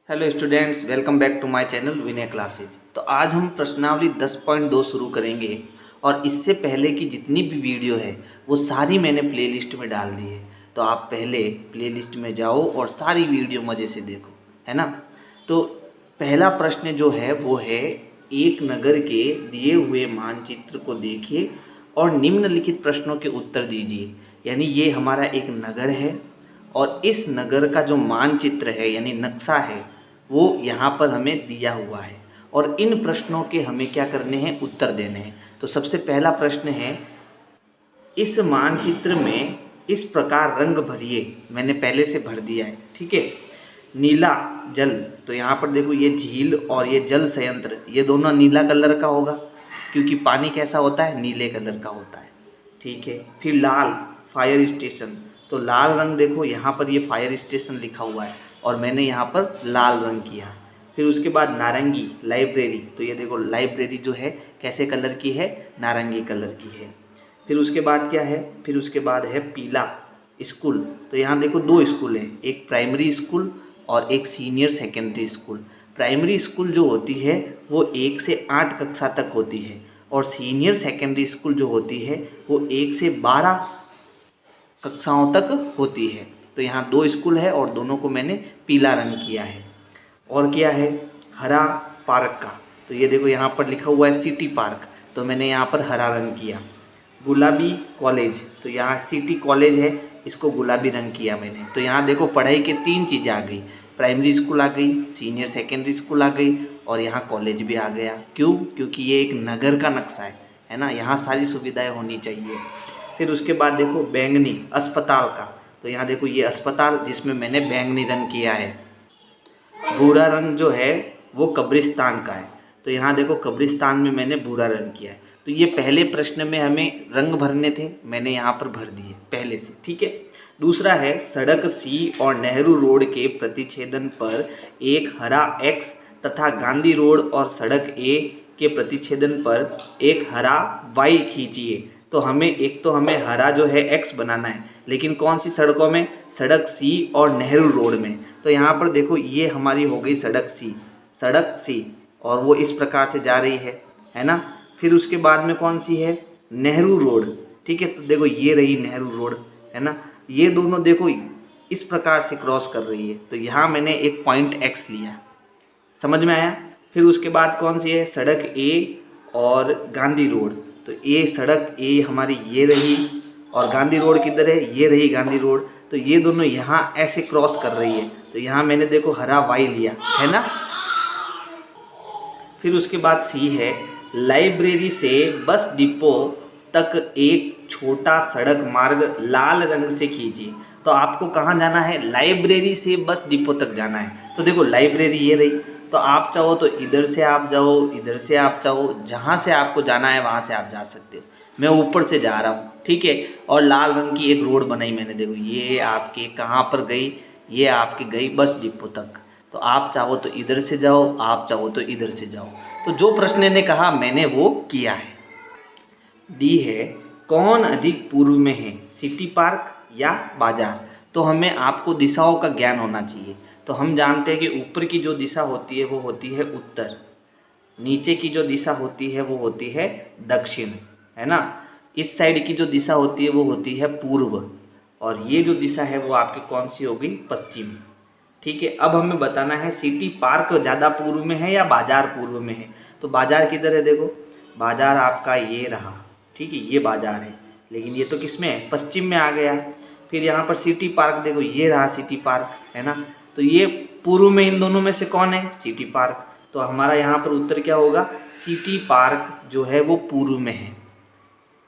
Hello students, welcome back to my channel Vinay classes. तो आज हम प्रश्नावली 10.2 शुरू करेंगे और इससे पहले की जितनी भी वीडियो है वो सारी मैंने प्लेलिस्ट में डाल दी है। तो आप पहले प्लेलिस्ट में जाओ और सारी वीडियो मज़े से देखो, है ना। तो पहला प्रश्न जो है वो है, एक नगर के दिए हुए मानचित्र को देखिए और निम्नलिखित प्रश्नों के उत्तर दीजिए। यानी ये हमारा एक नगर है और इस नगर का जो मानचित्र है यानी नक्शा है वो यहाँ पर हमें दिया हुआ है और इन प्रश्नों के हमें क्या करने हैं, उत्तर देने हैं। तो सबसे पहला प्रश्न है, इस मानचित्र में इस प्रकार रंग भरिए। मैंने पहले से भर दिया है, ठीक है। नीला जल, तो यहाँ पर देखो ये झील और ये जल संयंत्र, ये दोनों नीला कलर का होगा क्योंकि पानी कैसा होता है, नीले कलर का होता है, ठीक है। फिर लाल, फायर स्टेशन, तो लाल रंग देखो यहाँ पर ये फायर स्टेशन लिखा हुआ है और मैंने यहाँ पर लाल रंग किया। फिर उसके बाद नारंगी, लाइब्रेरी, तो ये देखो लाइब्रेरी जो है कैसे कलर की है, नारंगी कलर की है। फिर उसके बाद क्या है, फिर उसके बाद है पीला, स्कूल, तो यहाँ देखो दो स्कूल हैं, एक प्राइमरी स्कूल और एक senior secondary school. Primary school जो होती है वो 1 से 8 कक्षा तक होती है और सीनियर सेकेंडरी स्कूल जो होती है वो 1 से 12 कक्षाओं तक होती है। तो यहाँ दो स्कूल है और दोनों को मैंने पीला रंग किया है। और क्या है, हरा पार्क का, तो ये देखो यहाँ पर लिखा हुआ है सिटी पार्क, तो मैंने यहाँ पर हरा रंग किया। गुलाबी कॉलेज, तो यहाँ सिटी कॉलेज है, इसको गुलाबी रंग किया मैंने। तो यहाँ देखो पढ़ाई के 3 चीज़ें आ गई, प्राइमरी स्कूल आ गई, सीनियर सेकेंडरी स्कूल आ गई और यहाँ कॉलेज भी आ गया। क्यों? क्योंकि ये एक नगर का नक्शा है ना, यहाँ सारी सुविधाएं होनी चाहिए। फिर उसके बाद देखो बैंगनी, अस्पताल का, तो यहाँ देखो ये अस्पताल जिसमें मैंने बैंगनी रंग किया है। भूरा रंग जो है वो कब्रिस्तान का है, तो यहाँ देखो कब्रिस्तान में मैंने भूरा रंग किया है। तो ये पहले प्रश्न में हमें रंग भरने थे, मैंने यहाँ पर भर दिए पहले से, ठीक है। दूसरा है, सड़क सी और नेहरू रोड के प्रतिच्छेदन पर एक हरा एक्स तथा गांधी रोड और सड़क ए के प्रतिच्छेदन पर एक हरा वाई खींचिए। तो हमें हरा जो है एक्स बनाना है, लेकिन कौन सी सड़कों में, सड़क सी और नेहरू रोड में। तो यहाँ पर देखो ये हमारी हो गई सड़क सी और वो इस प्रकार से जा रही है ना। फिर उसके बाद में कौन सी है, नेहरू रोड, ठीक है। तो देखो ये रही नेहरू रोड, है ना। ये दोनों देखो इस प्रकार से क्रॉस कर रही है, तो यहाँ मैंने एक पॉइंट एक्स लिया, समझ में आया। फिर उसके बाद कौन सी है, सड़क ए और गांधी रोड, तो ये सड़क ए हमारी ये रही और गांधी रोड किधर है, ये रही गांधी रोड। तो ये दोनों यहाँ ऐसे क्रॉस कर रही है, तो यहाँ मैंने देखो हरा वाई लिया, है ना। फिर उसके बाद सी है, लाइब्रेरी से बस डिपो तक एक छोटा सड़क मार्ग लाल रंग से खींचिए। तो आपको कहाँ जाना है, लाइब्रेरी से बस डिपो तक जाना है। तो देखो लाइब्रेरी ये रही, तो आप चाहो तो इधर से आप जाओ, इधर से आप चाहो, जहाँ से आपको जाना है वहाँ से आप जा सकते हो। मैं ऊपर से जा रहा हूँ, ठीक है। और लाल रंग की एक रोड बनाई मैंने, देखो ये आपके कहाँ पर गई, ये आपकी गई बस डिपो तक। तो आप चाहो तो इधर से जाओ, आप चाहो तो इधर से जाओ। तो जो प्रश्न ने कहा मैंने वो किया है। डी है, कौन अधिक पूर्व में है, सिटी पार्क या बाजार। तो हमें आपको दिशाओं का ज्ञान होना चाहिए। तो हम जानते हैं कि ऊपर की जो दिशा होती है वो होती है उत्तर, नीचे की जो दिशा होती है वो होती है दक्षिण, है ना। इस साइड की जो दिशा होती है वो होती है पूर्व और ये जो दिशा है वो आपकी कौन सी होगी, पश्चिम, ठीक है। अब हमें बताना है सिटी पार्क ज़्यादा पूर्व में है या बाजार पूर्व में है। तो बाजार किधर है, देखो बाजार आपका ये रहा, ठीक है, ये बाजार है, लेकिन ये तो किस में है, पश्चिम में आ गया। फिर यहाँ पर सिटी पार्क देखो ये रहा सिटी पार्क, है ना। तो ये पूर्व में इन दोनों में से कौन है, सिटी पार्क। तो हमारा यहाँ पर उत्तर क्या होगा, सिटी पार्क जो है वो पूर्व में है।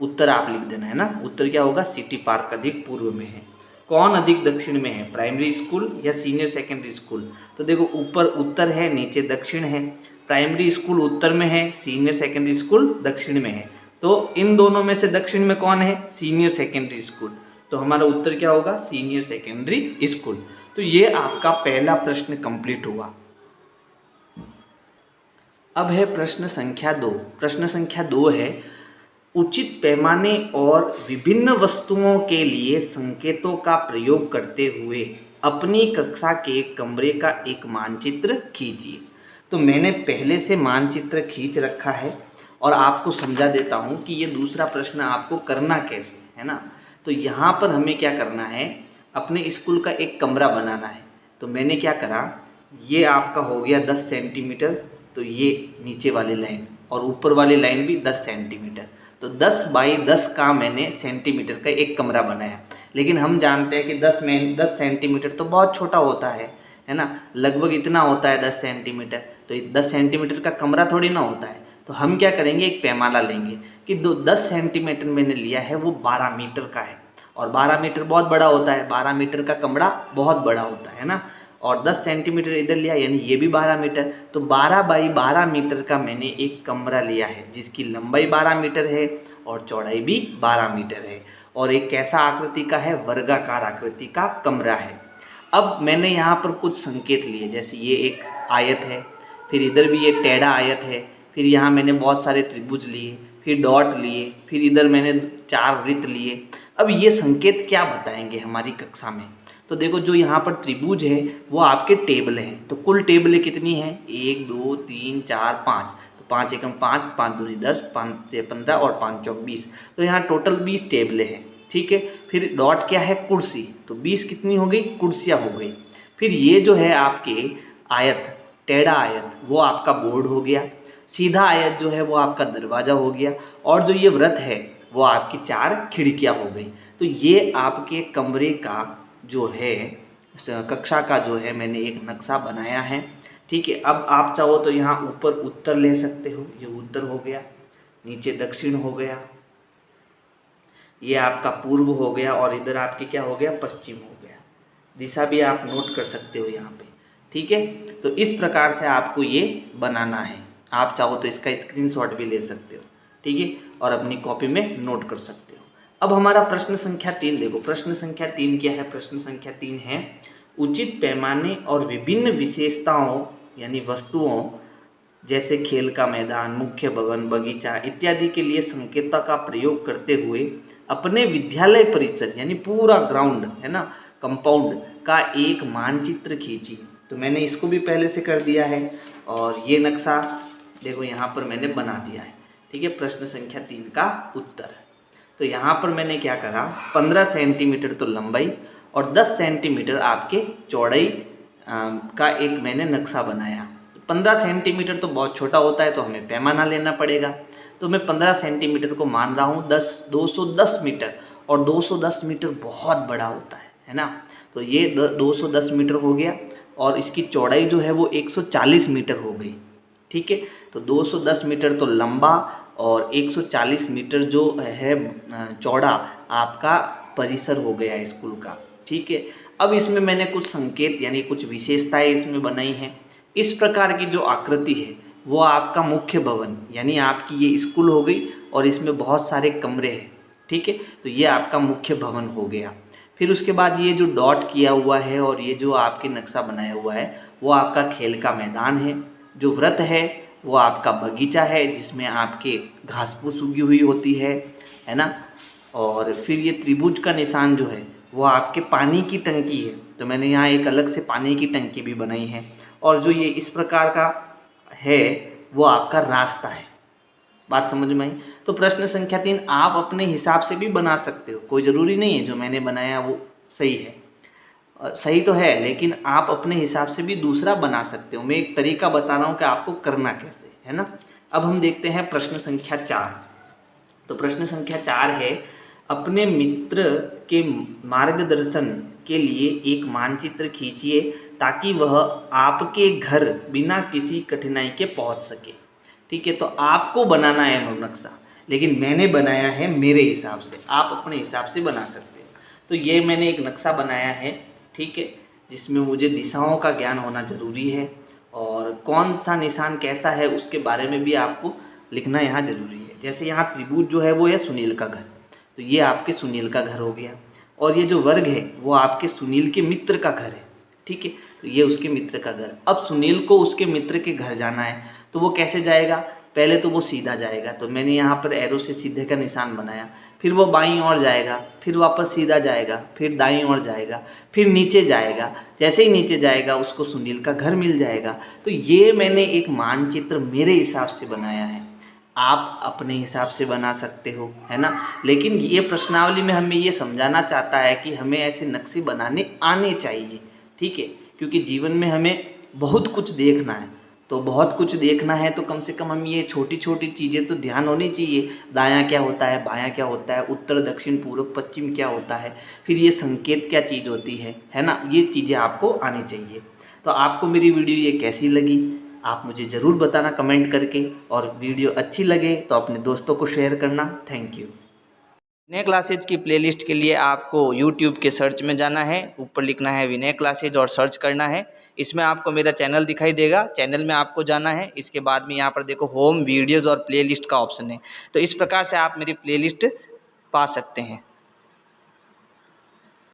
उत्तर आप लिख देना, है ना। उत्तर क्या होगा, सिटी पार्क अधिक पूर्व में है। कौन अधिक दक्षिण में है, प्राइमरी स्कूल या सीनियर सेकेंडरी स्कूल। तो देखो ऊपर उत्तर है, नीचे दक्षिण है। प्राइमरी स्कूल उत्तर में है, सीनियर सेकेंडरी स्कूल दक्षिण में है। तो इन दोनों में से दक्षिण में कौन है, सीनियर सेकेंडरी स्कूल। तो हमारा उत्तर क्या होगा, सीनियर सेकेंडरी स्कूल। तो ये आपका पहला प्रश्न कंप्लीट हुआ। अब है प्रश्न संख्या 2। प्रश्न संख्या 2 है, उचित पैमाने और विभिन्न वस्तुओं के लिए संकेतों का प्रयोग करते हुए अपनी कक्षा के कमरे का एक मानचित्र खींचिए। तो मैंने पहले से मानचित्र खींच रखा है और आपको समझा देता हूँ कि ये दूसरा प्रश्न आपको करना कैसे है ना। तो यहाँ पर हमें क्या करना है, अपने स्कूल का एक कमरा बनाना है। तो मैंने क्या करा, ये आपका हो गया 10 सेंटीमीटर, तो ये नीचे वाली लाइन और ऊपर वाली लाइन भी 10 सेंटीमीटर, तो 10 बाई 10 का मैंने सेंटीमीटर का एक कमरा बनाया। लेकिन हम जानते हैं कि 10 सेंटीमीटर तो बहुत छोटा होता है ना, लगभग इतना होता है 10 सेंटीमीटर। तो 10 सेंटीमीटर का कमरा थोड़ी ना होता है। तो हम क्या करेंगे, एक पैमाना लेंगे कि 10 सेंटीमीटर मैंने लिया है वो 12 मीटर का है, और 12 मीटर बहुत बड़ा होता है, 12 मीटर का कमरा बहुत बड़ा होता है ना। और 10 सेंटीमीटर इधर लिया, यानी ये भी 12 मीटर। तो 12 बाई 12 मीटर का मैंने एक कमरा लिया है जिसकी लंबाई 12 मीटर है और चौड़ाई भी 12 मीटर है, और एक कैसा आकृति का है, वर्गाकार आकृति का कमरा है। अब मैंने यहाँ पर कुछ संकेत लिए, जैसे ये एक आयत है, फिर इधर भी ये टेढ़ा आयत है, फिर यहाँ मैंने बहुत सारे त्रिभुज लिए, फिर डॉट लिए, फिर इधर मैंने 4 वृत्त लिए। अब ये संकेत क्या बताएंगे हमारी कक्षा में, तो देखो जो यहाँ पर त्रिभुज है वो आपके टेबल हैं। तो कुल टेबलें कितनी हैं, 1 2 3 4 5, तो 5 एकम 5, 5 दूनी 10, 5 से 15 और 5 चौक 20, तो यहाँ टोटल 20 टेबलें हैं। ठीक है, फिर डॉट क्या है, कुर्सी, तो 20 कितनी हो गई, कुर्सियाँ हो गई। फिर ये जो है आपके आयत, टेढ़ा आयत, वो आपका बोर्ड हो गया। सीधा आयत जो है वो आपका दरवाज़ा हो गया, और जो ये वृत्त है वो आपकी 4 खिड़कियाँ हो गई। तो ये आपके कमरे का जो है, कक्षा का जो है, मैंने एक नक्शा बनाया है। ठीक है, अब आप चाहो तो यहाँ ऊपर उत्तर ले सकते हो, ये उत्तर हो गया, नीचे दक्षिण हो गया, ये आपका पूर्व हो गया, और इधर आपके क्या हो गया, पश्चिम हो गया। दिशा भी आप नोट कर सकते हो यहाँ पे। ठीक है, तो इस प्रकार से आपको ये बनाना है। आप चाहो तो इसका स्क्रीनशॉट भी ले सकते हो। ठीक है, और अपनी कॉपी में नोट कर सकते हो। अब हमारा प्रश्न संख्या 3 देखो, प्रश्न संख्या 3 क्या है, प्रश्न संख्या 3 है उचित पैमाने और विभिन्न विशेषताओं यानी वस्तुओं जैसे खेल का मैदान, मुख्य भवन, बगीचा इत्यादि के लिए संकेतों का प्रयोग करते हुए अपने विद्यालय परिसर यानी पूरा ग्राउंड है ना, कंपाउंड का एक मानचित्र खींची। तो मैंने इसको भी पहले से कर दिया है, और ये नक्शा देखो यहाँ पर मैंने बना दिया है। ठीक है, प्रश्न संख्या 3 का उत्तर। तो यहाँ पर मैंने क्या करा, 15 सेंटीमीटर तो लंबाई और 10 सेंटीमीटर आपके चौड़ाई का एक मैंने नक्शा बनाया। 15 सेंटीमीटर तो बहुत छोटा होता है, तो हमें पैमाना लेना पड़ेगा। तो मैं 15 सेंटीमीटर को मान रहा हूँ 210 मीटर, और 210 मीटर बहुत बड़ा होता है ना। तो ये 210 मीटर हो गया, और इसकी चौड़ाई जो है वो 140 मीटर हो गई। ठीक है, तो 210 मीटर तो लंबा और 140 मीटर जो है चौड़ा आपका परिसर हो गया स्कूल का। ठीक है, अब इसमें मैंने कुछ संकेत यानी कुछ विशेषताएं इसमें बनाई हैं। इस प्रकार की जो आकृति है वो आपका मुख्य भवन यानी आपकी ये स्कूल हो गई, और इसमें बहुत सारे कमरे हैं। ठीक है, तो ये आपका मुख्य भवन हो गया। फिर उसके बाद ये जो डॉट किया हुआ है और ये जो आपके नक्शा बनाया हुआ है वो आपका खेल का मैदान है। जो वृत्त है वो आपका बगीचा है जिसमें आपके घास फूस उगी हुई होती है ना। और फिर ये त्रिभुज का निशान जो है वो आपके पानी की टंकी है, तो मैंने यहाँ एक अलग से पानी की टंकी भी बनाई है। और जो ये इस प्रकार का है वो आपका रास्ता है। बात समझ में आई? तो प्रश्न संख्या 3 आप अपने हिसाब से भी बना सकते हो, कोई ज़रूरी नहीं है जो मैंने बनाया वो सही है। सही तो है, लेकिन आप अपने हिसाब से भी दूसरा बना सकते हो। मैं एक तरीका बता रहा हूँ कि आपको करना कैसे है ना। अब हम देखते हैं प्रश्न संख्या 4। तो प्रश्न संख्या 4 है अपने मित्र के मार्गदर्शन के लिए एक मानचित्र खींचिए ताकि वह आपके घर बिना किसी कठिनाई के पहुंच सके। ठीक है, तो आपको बनाना है नक्शा, लेकिन मैंने बनाया है मेरे हिसाब से, आप अपने हिसाब से बना सकते हो। तो ये मैंने एक नक्शा बनाया है, ठीक है, जिसमें मुझे दिशाओं का ज्ञान होना ज़रूरी है और कौन सा निशान कैसा है उसके बारे में भी आपको लिखना यहाँ ज़रूरी है। जैसे यहाँ त्रिभुज जो है वो है सुनील का घर, तो ये आपके सुनील का घर हो गया, और ये जो वर्ग है वो आपके सुनील के मित्र का घर है। ठीक है, तो ये उसके मित्र का घर। अब सुनील को उसके मित्र के घर जाना है, तो वो कैसे जाएगा? पहले तो वो सीधा जाएगा, तो मैंने यहाँ पर एरो से सीधे का निशान बनाया, फिर वो बाईं ओर जाएगा, फिर वापस सीधा जाएगा, फिर दाईं ओर जाएगा, फिर नीचे जाएगा। जैसे ही नीचे जाएगा उसको सुनील का घर मिल जाएगा। तो ये मैंने एक मानचित्र मेरे हिसाब से बनाया है, आप अपने हिसाब से बना सकते हो, है ना। लेकिन ये प्रश्नावली में हमें ये समझाना चाहता है कि हमें ऐसे नक्शे बनाने आने चाहिए, ठीक है, क्योंकि जीवन में हमें बहुत कुछ देखना है। तो बहुत कुछ देखना है तो कम से कम हम ये छोटी छोटी चीज़ें तो ध्यान होनी चाहिए। दायां क्या होता है, बायां क्या होता है, उत्तर दक्षिण पूर्व पश्चिम क्या होता है, फिर ये संकेत क्या चीज़ होती है ना, ये चीज़ें आपको आनी चाहिए। तो आपको मेरी वीडियो ये कैसी लगी आप मुझे ज़रूर बताना कमेंट करके, और वीडियो अच्छी लगे तो अपने दोस्तों को शेयर करना। Thank you. विनय क्लासेज की प्लेलिस्ट के लिए आपको यूट्यूब के सर्च में जाना है, ऊपर लिखना है विनय क्लासेज और सर्च करना है। इसमें आपको मेरा चैनल दिखाई देगा, चैनल में आपको जाना है। इसके बाद में यहाँ पर देखो होम वीडियोज़ और प्लेलिस्ट का ऑप्शन है, तो इस प्रकार से आप मेरी प्लेलिस्ट पा सकते हैं।